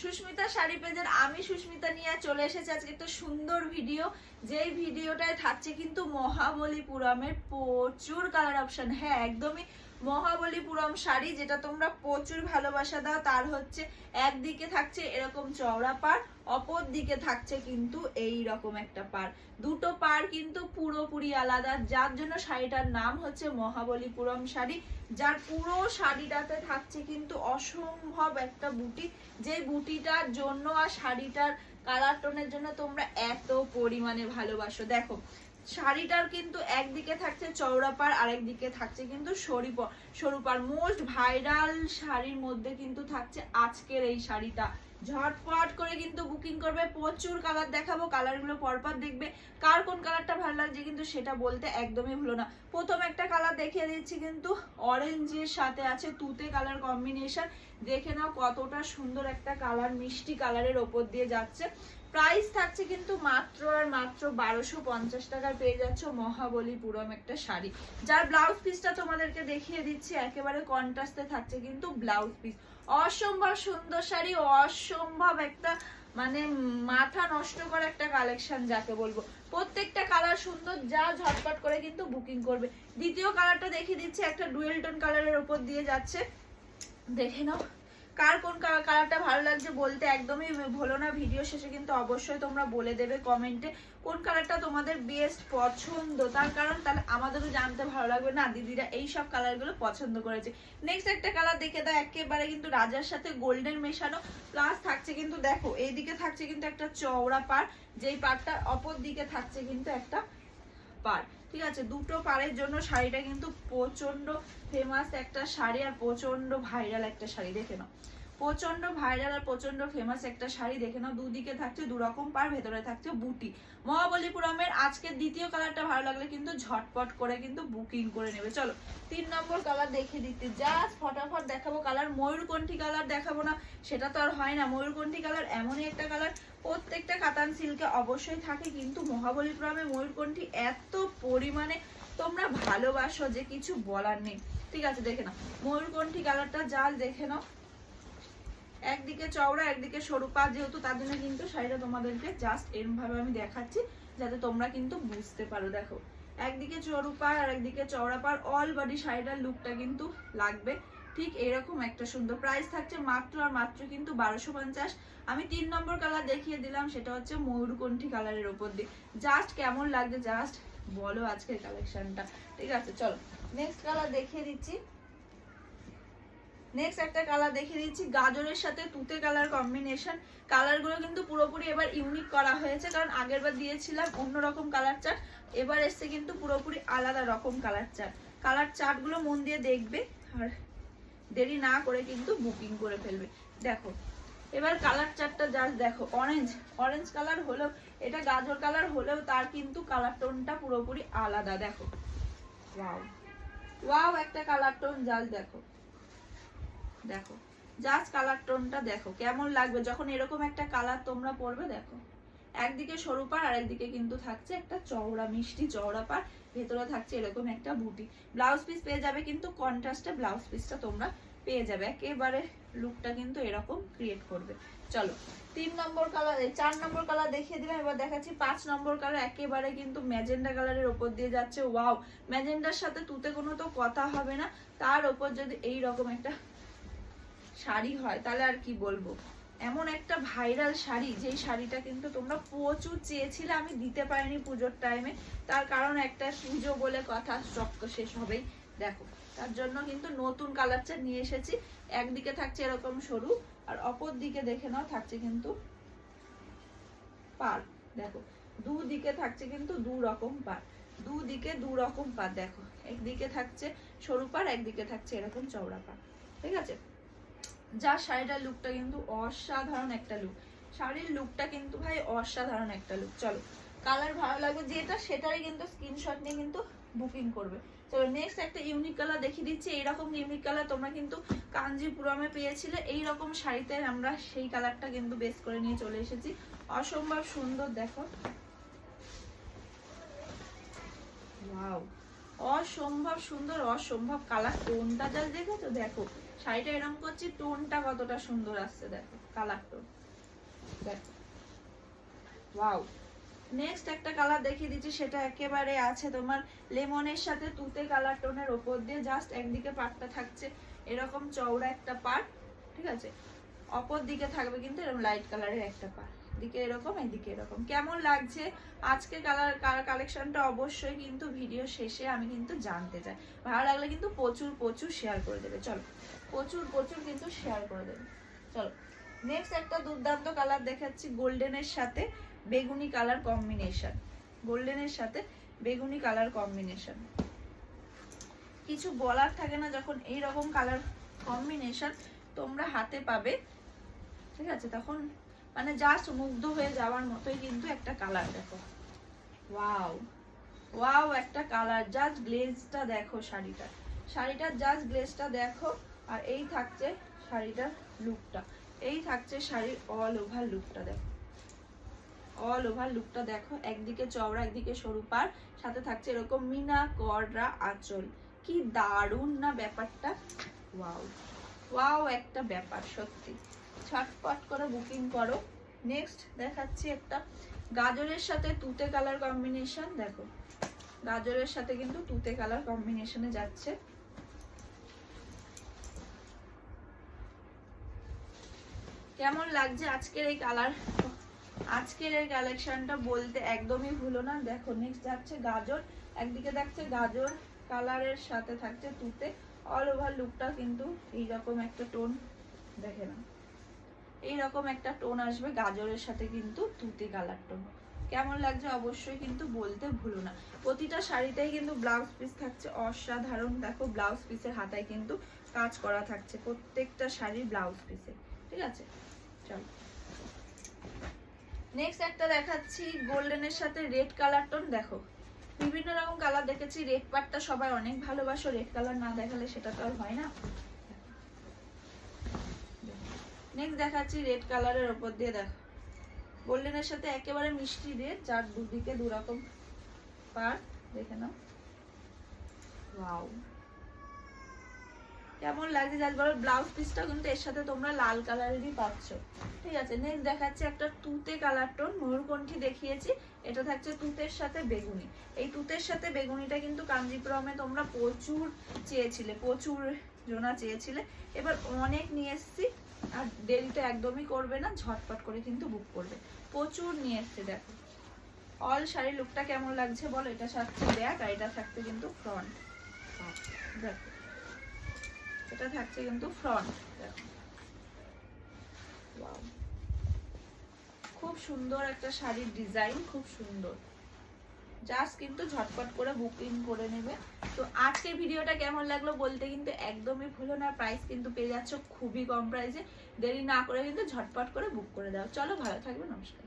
সুস্মিতা শাড়ি পেজের আমি সুস্মিতা নিয়ে চলে এসেছি আজকে একটা সুন্দর ভিডিও। যেই ভিডিওটায় থাকছে কিন্তু মহাবলীপুরমের প্রচুর কালার অপশন। হ্যাঁ, একদমই মহাবলীপুরম শাড়ি, যেটা তোমরা প্রচুর ভালোবাসা দাও। তার হচ্ছে একদিকে থাকছে এরকম চওড়া পাড়, অপর দিকে থাকছে কিন্তু এই রকম একটা পাড়। দুটো পাড় কিন্তু পুরোপুরি আলাদা, যার জন্য শাড়িটার নাম হচ্ছে মহাবলীপুরম শাড়ি। যার পুরো শাড়িটাতে থাকছে কিন্তু অসম্ভব একটা বুটি, যে বুটিটার জন্য আর শাড়িটার কালার টোনের জন্য তোমরা এত পরিমাণে ভালোবাসো। দেখো, শাড়িটার কিন্তু একদিকে থাকছে চওড়া পাড়, আরেকদিকে থাকছে কিন্তু সরু পাড়। মোস্ট ভাইরাল শাড়ির মধ্যে কিন্তু থাকছে আজকের এই শাড়িটা। ঝটপট করে কিন্তু বুকিং করবে। প্রচুর কালার দেখাবো, কালারগুলো পরপর দেখবে। কার কোন কালারটা ভালো লাগছে কিন্তু সেটা বলতে একদমই ভুলো না। প্রথম একটা কালার দেখিয়ে দিচ্ছি, কিন্তু অরেঞ্জের সাথে আছে তুতে কালার কম্বিনেশন। দেখে নাও কতটা সুন্দর একটা কালার, মিষ্টি কালারের ওপর দিয়ে যাচ্ছে। প্রাইস থাকছে কিন্তু মাত্র আর মাত্র 1250 টাকায় পেয়ে যাচ্ছ মহাবলীপুরম একটা শাড়ি। যার ব্লাউজ পিসটা তোমাদেরকে দেখিয়ে দিচ্ছি, একেবারে কন্ট্রাস্টে থাকছে কিন্তু ব্লাউজ পিস। অসম্ভব সুন্দর শাড়ি, অসম্ভব একটা মানে মাথা নষ্ট করা একটা কালেকশন যাকে বলবো। প্রত্যেকটা কালার সুন্দর, যা ঝটপট করে কিন্তু বুকিং করবে। দ্বিতীয় কালারটা দেখিয়ে দিচ্ছি, একটা ডুয়েল টোন কালারের ওপর দিয়ে যাচ্ছে। দেখে নাও কার কোন কালারটা ভালো লাগছে বলতে একদমই ভুলো না। ভিডিও শেষে কিন্তু অবশ্যই তোমরা বলে দেবে কমেন্টে কোন কালারটা তোমাদের বেস্ট পছন্দ। তার কারণ তাহলে আমাদেরও জানতে ভালো লাগবে, না দিদিরা এই সব কালারগুলো পছন্দ করেছে। নেক্সট একটা কালার দেখে দাও, একেবারে কিন্তু রাজার সাথে গোল্ডেন মেশানো। প্লাস থাকছে কিন্তু দেখো এইদিকে থাকছে কিন্তু একটা চওড়া পাড়, যেই পাড়টার অপর দিকে থাকছে কিন্তু একটা পাড়। ঠিক আছে, দুটো পাড়ের জন্য শাড়িটা কিন্তু প্রচন্ড ফেমাস একটা শাড়ি আর প্রচন্ড ভাইরাল একটা শাড়ি। দেখে নাও, প্রচন্ড ভাইরাল আর প্রচন্ড ফেমাস একটা শাড়ি। দেখে নাও, দুদিকে থাকছে দুরকম পাড়, ভেতরে থাকছে বুটি। মহাবলীপুরমের আজকের দ্বিতীয় কালারটা ভালো লাগলে কিন্তু ঝটপট করে কিন্তু বুকিং করে নেবে। চলো 3 নম্বর কালার দেখে দিতে জাস্ট ফটাফট দেখাবো কালার। ময়ূরকণ্ঠী কালার দেখাবো না সেটা তো আর হয় না। ময়ূরকণ্ঠী কালার এমনই একটা কালার, প্রত্যেকটা কাতান সিল্কে অবশ্যই থাকে, কিন্তু মহাবলীপুরমে ময়ূরকণ্ঠী এত পরিমাণে তোমরা ভালোবাসো যে কিছু বলার নেই। ঠিক আছে, দেখে নাও ময়ূরকণ্ঠী কালারটা জাল দেখে নাও। একদিকে চওড়া একদিকে সরু পা, যেহেতু তার জন্য কিন্তু শাড়িটা তোমাদেরকে জাস্ট এরকম ভাবে আমি দেখাচ্ছি যাতে তোমরা কিন্তু বুঝতে পারো। দেখো, একদিকে সরু পা আর একদিকে চওড়া পা, অল বডি শাড়িটার লুকটা কিন্তু লাগবে ঠিক এরকম একটা সুন্দর। প্রাইস থাকছে মাত্র আর মাত্র কিন্তু 1250। আমি 3 নম্বর কালার দেখিয়ে দিলাম, সেটা হচ্ছে ময়ূরকণ্ঠী কালারের ওপর দিয়ে। জাস্ট কেমন লাগছে জাস্ট বলো আজকের কালেকশনটা। ঠিক আছে, চলো নেক্সট কালার দেখিয়ে দিচ্ছি। নেক্সট একটা কালার দেখিয়ে দিচ্ছি, গাজরের সাথে তুতে কালার কম্বিনেশন। কালারগুলো কিন্তু পুরোপুরি এবার ইউনিক করা হয়েছে, কারণ আগের বার দিয়েছিলাম অন্যরকম কালার চার্ট, এবার এসছে কিন্তু পুরোপুরি আলাদা রকম কালার চার্ট। কালার চার্টগুলো মন দিয়ে দেখবে আর দেরি না করে কিন্তু বুকিং করে ফেলবে। দেখো এবার কালার চার্টটা জাস্ট দেখো, অরেঞ্জ কালার হলেও, এটা গাজর কালার হলেও তার কিন্তু কালার টোনটা পুরোপুরি আলাদা। দেখো ওয়াও ওয়াও একটা কালার টোন জাস্ট দেখো। দেখো জাস্ট কালার টোনটা দেখো কেমন লাগবে যখন এরকম একটা কালার তোমরা পরবে। দেখো একদিকে সরু পাড় আর একদিকে কিন্তু থাকছে একটা চওড়া মিষ্টি চওড়া পাড়, ভেতরে থাকছে এরকম একটা বুটি। ব্লাউজ পিস পেয়ে যাবে কিন্তু কন্ট্রাস্টে ব্লাউজ পিসটা তোমরা পেয়ে যাবে। একেবারে লুকটা কিন্তু এরকম ক্রিয়েট করবে। চলো 3 নম্বর কালার, 4 নম্বর কালার দেখিয়ে দিলাম, এবার দেখাচ্ছি 5 নম্বর কালার। একেবারে কিন্তু ম্যাজেন্ডা কালারের ওপর দিয়ে যাচ্ছে। ওয়াও, ম্যাজেন্ডার সাথে তুতে কোনো তো কথা হবে না, তার ওপর যদি এই রকম একটা শাড়ি হয় তাহলে আর কি বলবো। এমন একটা ভাইরাল শাড়ি, যেই শাড়িটা কিন্তু তোমরা প্রচুর চেয়েছিলে, আমি দিতে পারিনি পুজোর টাইমে। তার কারণ একটা পুজো বলে কথা, স্টক তো শেষ হবেই। দেখো তার জন্য কিন্তু নতুন কালারটা নিয়ে এসেছি। একদিকে থাকছে এরকম সরু আর অপর দিকে দেখে নাও থাকছে কিন্তু পাড়। দেখো দুদিকে থাকছে কিন্তু দু রকম পাড়, দুদিকে দু রকম পাড়। দেখো একদিকে থাকছে সরু পাড়, একদিকে থাকছে এরকম চওড়া পাড়। ঠিক আছে, যা শাড়িটার লুকটা কিন্তু অসাধারণ একটা লুক। শাড়ির লুকটা কিন্তু ভাই অসাধারণ একটা লুক। চলো কালার ভালো লাগবে যেটা সেটাই কিন্তু স্ক্রিনশট নিয়ে কিন্তু বুকিং করবে। চলো নেক্সট একটা ইউনিক কালার দেখিয়ে দিচ্ছি। এইরকম ইউনিক কালার তোমরা কিন্তু কাঞ্জিপুরমে পেয়েছিলে, এইরকম শাড়িতে আমরা সেই কালারটা কিন্তু বেস করে নিয়ে চলে এসেছি। অসম্ভব সুন্দর। দেখো ওয়াও, অসম্ভব সুন্দর, অসম্ভব কালার টোনটা যা দেখেছো। দেখো শাড়িটা এরকম করছি, টোনটা কতটা সুন্দর আসছে দেখো, কালার টোন দেখো, ওয়াও। নেক্সট একটা কালার দেখিয়ে দিচ্ছি, সেটা একেবারে আছে তোমার লেমনের সাথে তুতে কালার টোনের ওপর দিয়ে। জাস্ট একদিকে পাটটা থাকছে এরকম চওড়া একটা পাট, ঠিক আছে, অপর দিকে থাকবে কিন্তু এরকম লাইট কালারের একটা পাট, দিকে এরকম এদিকে এরকম। কেমন লাগছে আজকে কালেকশনটা অবশ্যই কিন্তু ভিডিও শেষে আমি কিন্তু জানতে চাই। ভালো লাগলে কিন্তু প্রচুর প্রচুর শেয়ার করে দেবে, চলো প্রচুর প্রচুর কিন্তু শেয়ার করে দেবে। চলো নেক্সট একটা দুর্দান্ত কালার দেখাচ্ছি, গোল্ডেনের সাথে বেগুনি কালার কম্বিনেশন, গোল্ডেনের সাথে বেগুনি কালার কম্বিনেশন। কিছু বলার থাকে না যখন এই রকম কালার কম্বিনেশন তোমরা হাতে পাবে, ঠিক আছে, তখন মানে জাস্ট মুগ্ধ হয়ে যাওয়ার মতোই কিন্তু একটা কালার। দেখো ওয়াও ওয়াও একটা কালার, জাস্ট গ্লেজটা দেখো, শাড়িটার জাস্ট গ্লেজটা দেখো। আর এই থাকছে শাড়িটার লুকটা, এই থাকছে শাড়ির অল ওভার লুকটা দেখো, অল ওভার লুকটা দেখো, একদিকে চওড়া একদিকে সরু পাড়, সাথে থাকছে এরকম মিনা কররা আঁচল। কি দারুণ না ব্যাপারটা, ওয়াও ওয়াও একটা ব্যাপার সত্যি, ছটপট করে বুকিং করো। নেক্সট দেখাচ্ছি একটা গাজরের সাথে তুতে কালার কম্বিনেশন, দেখো গাজরের সাথে কিন্তু তুতে কালার কম্বিনেশনে যাচ্ছে। কেমন লাগছে আজকের এই কালার, আজকের এই কালেকশনটা বলতে একদমই ভুলো না। দেখো নেক্সট যাচ্ছে গাজর, একদিকে দেখছে গাজর কালারের সাথে থাকছে তুতে, অল ওভার লুকটা কিন্তু এইরকম একটা টোন, দেখে না এইরকম একটা টোন আসবে গাজরের সাথে কিন্তু তুতে কালার টোন। কেমন লাগছে অবশ্যই কিন্তু বলতে ভুলো না। প্রতিটা শাড়িতেই কিন্তু ব্লাউজ পিস থাকছে অসাধারণ, দেখো ব্লাউজ পিসের হাতায় কিন্তু কাজ করা থাকছে প্রত্যেকটা শাড়ির ব্লাউজ পিসে, ঠিক আছে। চলো নেক্সট একটা দেখাচ্ছি গোল্ডেনের সাথে রেড কালার টোন। দেখো বিভিন্ন রকম কালার দেখেছি, রেড পাটটা সবাই অনেক ভালোবাসো, রেড কালার না দেখালে সেটা তো আর হয় না। নেক্সট দেখাচ্ছি রেড কালারের ওপর দিয়ে, দেখো গোল্ডেনের সাথে একেবারে মিষ্টি রেড, যার দুদিকে দুরকম পার, দেখে নাও ওয়াও কেমন লাগছে জাস্ট বলো। ব্লাউজ পিসটা কিন্তু এর সাথে তোমরা লাল কালারেরই পাচ্ছ, ঠিক আছে। নেক্সট দেখাচ্ছি একটা তুতে কালার টোন, ময়ূরকণ্ঠী দেখিয়েছি, এটা থাকছে তুতের সাথে বেগুনি। এই তুতের সাথে বেগুনিটা কিন্তু কাঞ্জিপুরমে তোমরা প্রচুর চেয়েছিলে, প্রচুর জনা চেয়েছিলে, এবার অনেক নিয়ে এসছি। আর দেরিটা একদমই করবে না, ঝটপট করে কিন্তু বুক করবে, প্রচুর নিয়ে এসছে। দেখো অল শাড়ির লুকটা কেমন লাগছে বলো। এটা থাকছে ব্যাক আর এটা থাকছে কিন্তু ফ্রন্ট, দেখো এটা থাকছে কিন্তু ফ্রন্ট, দেখো ওয়াও খুব সুন্দর একটা শাড়ির ডিজাইন, খুব সুন্দর, জাস্ট কিন্তু ঝটপট করে বুকিং করে নেবে। তো আজকের ভিডিওটা কেমন লাগলো বলতে কিন্তু একদমই ভুলো না, প্রাইস কিন্তু পেয়ে যাচ্ছ খুবই কম প্রাইসে, দেরি না করে কিন্তু ঝটপট করে বুক করে দাও। চলো ভালো থাকবে, নমস্কার।